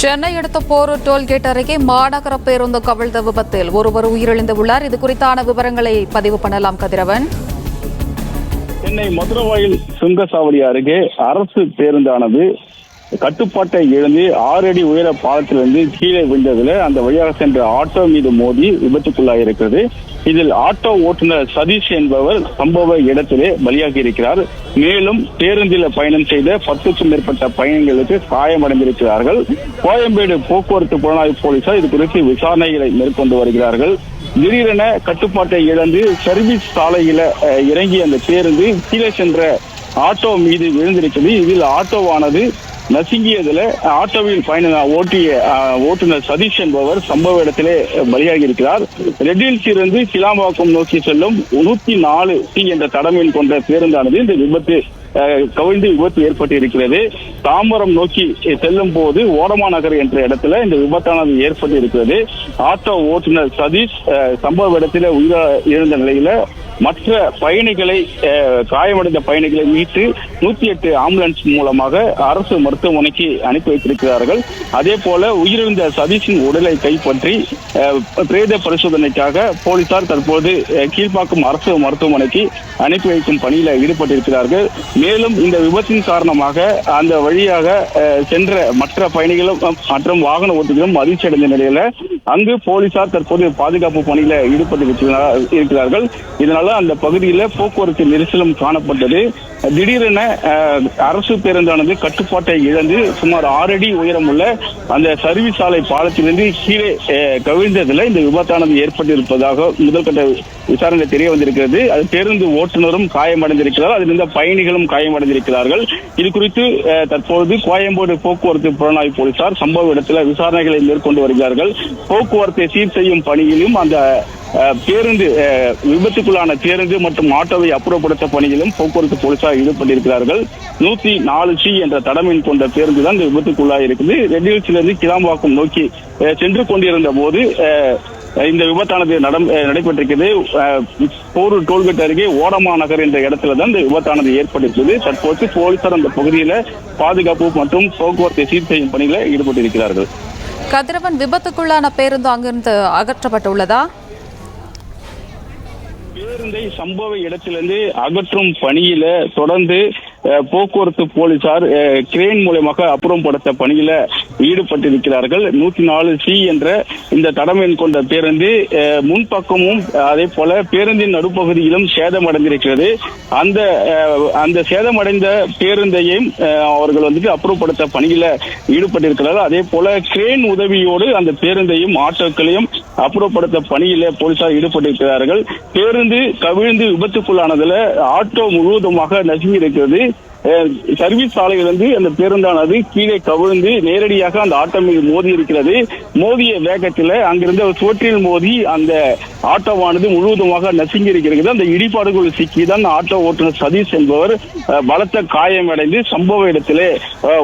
சென்னை அடுத்த போரூர் டோல்கேட் அருகே மாநகர பேருந்து கவிழ்ந்த விபத்தில் ஒருவர் உயிரிழந்துள்ளார். இது குறித்தான விவரங்களை பதிவு பண்ணலாம் கதிரவன். சென்னை மதுரவாயில் சுங்கசாவடி அருகே அரசு பேருந்தானது கட்டுப்பாட்டை இழந்து 6 அடி உயர பாலத்திலிருந்து கீழே விழுந்ததில் அந்த வழியாக சென்ற ஆட்டோ மீது மோதி விபத்துக்குள்ளாயிருக்கிறது. இதில் ஆட்டோ ஓட்டுநர் சதீஷ் என்பவர் சம்பவ இடத்திலே பலியாகி இருக்கிறார். மேலும் பேருந்தில் பயணம் செய்த 10க்கும் மேற்பட்ட பயணிகளுக்கு காயமடைந்திருக்கிறார்கள். கோயம்பேடு போக்குவரத்து புலனாய்வு போலீசார் இது குறித்து விசாரணைகளை மேற்கொண்டு வருகிறார்கள். திடீரென கட்டுப்பாட்டை இழந்து சர்வீஸ் சாலையில இறங்கிய அந்த பேருந்து கீழே சென்ற ஆட்டோ மீது விழுந்திருக்கிறது. இதில் ஆட்டோவானது நசுங்கியதுல ஆட்டோவில் ஓட்டிய ஓட்டுநர் சதீஷ் என்பவர் சம்பவ இடத்திலே பலியாகி இருக்கிறார். ரெட்டில்ஸிலிருந்து கிளாம்பாக்கம் நோக்கி செல்லும் 104C என்ற தடமெண் கொண்ட பேருந்தானது இந்த கவிழ்ந்து விபத்து ஏற்பட்டு இருக்கிறது. தாம்பரம் நோக்கி செல்லும் போது ஓடமா நகர் என்ற இடத்துல இந்த விபத்தானது ஏற்பட்டு இருக்கிறது. ஆட்டோ ஓட்டுநர் சதீஷ் சம்பவ இடத்தில உயிரிழந்த நிலையில மற்ற பயணிகளை காயமடைந்த பயணிகளை மீட்டு 108 ஆம்புலன்ஸ் மூலமாக அரசு மருத்துவமனைக்கு அனுப்பி வைத்திருக்கிறார்கள். அதே போல உயிரிழந்த சதீஷின் உடலை கைப்பற்றி பிரேத பரிசோதனைக்காக போலீசார் தற்போது கீழ்ப்பாக்கம் அரசு மருத்துவமனைக்கு அனுப்பி வைக்கும் பணியில் ஈடுபட்டிருக்கிறார்கள். மேலும் இந்த விபத்தின் காரணமாக அந்த வழியாக சென்ற மற்ற பயணிகளும் மற்றும் வாகன ஓட்டிகளும் அதிர்ச்சி அடைந்த நிலையில அங்கு போலீசார் தற்போது பாதுகாப்பு பணியில ஈடுபட்டிருக்கிறார்கள். இதனால அந்த பகுதியில் போக்குவரத்து நெரிசலும் காணப்பட்டது. திடீரென அரசு பேருந்தானது கட்டுப்பாட்டை இழந்து சுமார் 6 அடி உயரம் உள்ள அந்த சர்வீஸ் சாலை பாலத்திலிருந்து கீழே கவிழ்ந்ததில் இந்த விபத்தானது ஏற்பட்டிருப்பதாக முதல்கட்ட விசாரணை தெரிய வந்திருக்கிறது. அது பேருந்து ஓட்டுநரும் காயமடைந்திருக்கிறார், அதிலிருந்த பயணிகளும் காயமடைந்திருக்கிறார்கள். இது குறித்து தற்போது கோயம்பேடு போக்குவரத்து புலனாய்வு போலீசார் சம்பவ இடத்தில் விசாரணைகளை மேற்கொண்டு வருகிறார்கள். போக்குவரத்தை சீர் செய்யும் பணியிலும் அந்த பேருந்து விபத்துக்குள்ளான பேருந்து மற்றும் ஆட்டோவை அப்புறப்படுத்த பணியிலும் போக்குவரத்து போலீசார் ஈடுபட்டிருக்கிறார்கள். 104C என்ற தடமெண் கொண்ட பேருந்து தான் இந்த விபத்துக்குள்ளாக இருக்குது. ரெட்டில்ஸிலிருந்து கிளாம்பாக்கம் நோக்கி சென்று கொண்டிருந்த போது இந்த விபத்தானது நடைபெற்றிருக்கிறது. போரூர் டோல்கேட் அருகே ஓடமா நகர் என்ற இடத்துல தான் இந்த விபத்தானது ஏற்பட்டிருக்கிறது. தற்போது போலீசார் அந்த பகுதியில பாதுகாப்பு மற்றும் போக்குவரத்தை சீர் செய்யும் பணிகளை ஈடுபட்டிருக்கிறார்கள். கதிரவன், விபத்துக்குள்ளான பேருந்து அங்கிருந்து அகற்றப்பட்டுள்ளதா? பேருந்தை சம்பவ இடத்திலிருந்து அகற்றும் பணியில தொடர்ந்து போக்குவரத்து போலீசார் கிரேன் மூலமாக அப்புறப்படுத்த பணியில ஈடுபட்டிருக்கிறார்கள். 104C என்ற இந்த தடமெண் கொண்ட பேருந்து முன்பக்கமும் அதே போல பேருந்தின் நடுப்பகுதியிலும் சேதமடைந்திருக்கிறது. அந்த சேதமடைந்த பேருந்தையும் அவர்கள் அப்புறப்படுத்த பணியில ஈடுபட்டிருக்கிறார்கள். அதே போல கிரேன் உதவியோடு அந்த பேருந்தையும் ஆட்டோக்களையும் அப்புறப்படுத்த பணியில போலீசார் ஈடுபட்டிருக்கிறார்கள். பேருந்து கவிழ்ந்து விபத்துக்குள்ளானதுல ஆட்டோ முழுவதுமாக நசுங்கி இருக்கிறது. சர்வீஸ் சாலையிலிருந்து அந்த பேருந்தானது கீழே கவிழ்ந்து நேரடியாக அந்த ஆட்டோ மீது மோதி இருக்கிறது. மோதிய வேகத்தில் அங்கிருந்த சுவற்றில் மோதி அந்த ஆட்டோவானது முழுவதுமாக நசுங்கி இருக்கிறது. அந்த இடிபாடுகள் சிக்கிதான் ஆட்டோ ஓட்டுநர் சதீஷ் என்பவர் பலத்த காயமடைந்து சம்பவ இடத்திலே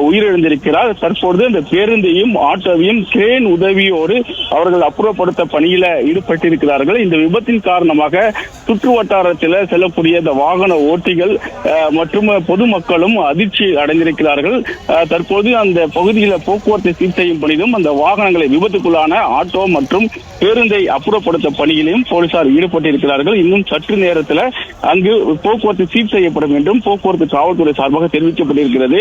உயிரிழந்திருக்கிறார். தற்போது அந்த பேருந்தையும் ஆட்டோவையும் கிரேன் உதவியோடு அவர்கள் அப்புறப்படுத்த பணியில ஈடுபட்டிருக்கிறார்கள். இந்த விபத்தின் காரணமாக சுற்று வட்டாரத்தில் செல்லக்கூடிய இந்த வாகன ஓட்டிகள் மற்றும் பொதுமக்களும் அதிர்ச்சி அடைந்திருக்கிறார்கள். தற்போது அந்த பகுதியில் போக்குவரத்தை சீர் செய்யும் பணியிலும் அந்த வாகனங்களை விபத்துக்குள்ளான ஆட்டோ மற்றும் பேருந்தை அப்புறப்படுத்த பணியிலும் போலீசார் ஈடுபட்டிருக்கிறார்கள். இன்னும் சற்று நேரத்தில் அங்கு போக்குவரத்து சீர் செய்யப்படும் என்றும் போக்குவரத்து காவல்துறை சார்பாக தெரிவிக்கப்பட்டிருக்கிறது.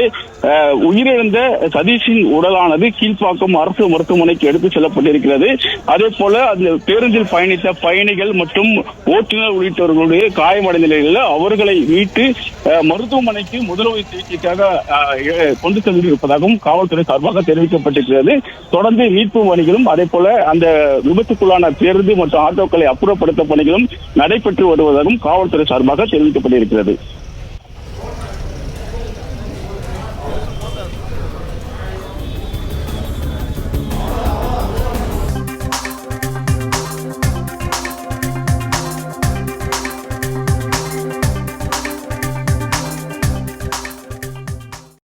உயிரிழந்த சதீஷின் உடலானது கீழ்ப்பாக்கம் அரசு மருத்துவமனைக்கு எடுத்து செல்லப்பட்டிருக்கிறது. அதே போல அந்த பேருந்தில் பயணித்த பயணிகள் மற்றும் ஓட்டுநர் உள்ளிட்டவர்களுடைய காயமடைந்த நிலையில் அவர்களை மீட்டு மருத்துவமனைக்கு முதலுதவி சிகிச்சைக்காக கொண்டு சென்றிருப்பதாகவும் காவல்துறை சார்பாக தெரிவிக்கப்பட்டிருக்கிறது. தொடர்ந்து மீட்பு பணிகளும் அதே போல அந்த விபத்துக்குள்ளான பேருந்து மற்றும் ஆட்டோக்களை அப்புறப்படுத்த பணிகளும் நடைபெற்று வருவதாகவும் காவல்துறை சார்பாக தெரிவிக்கப்பட்டிருக்கிறது.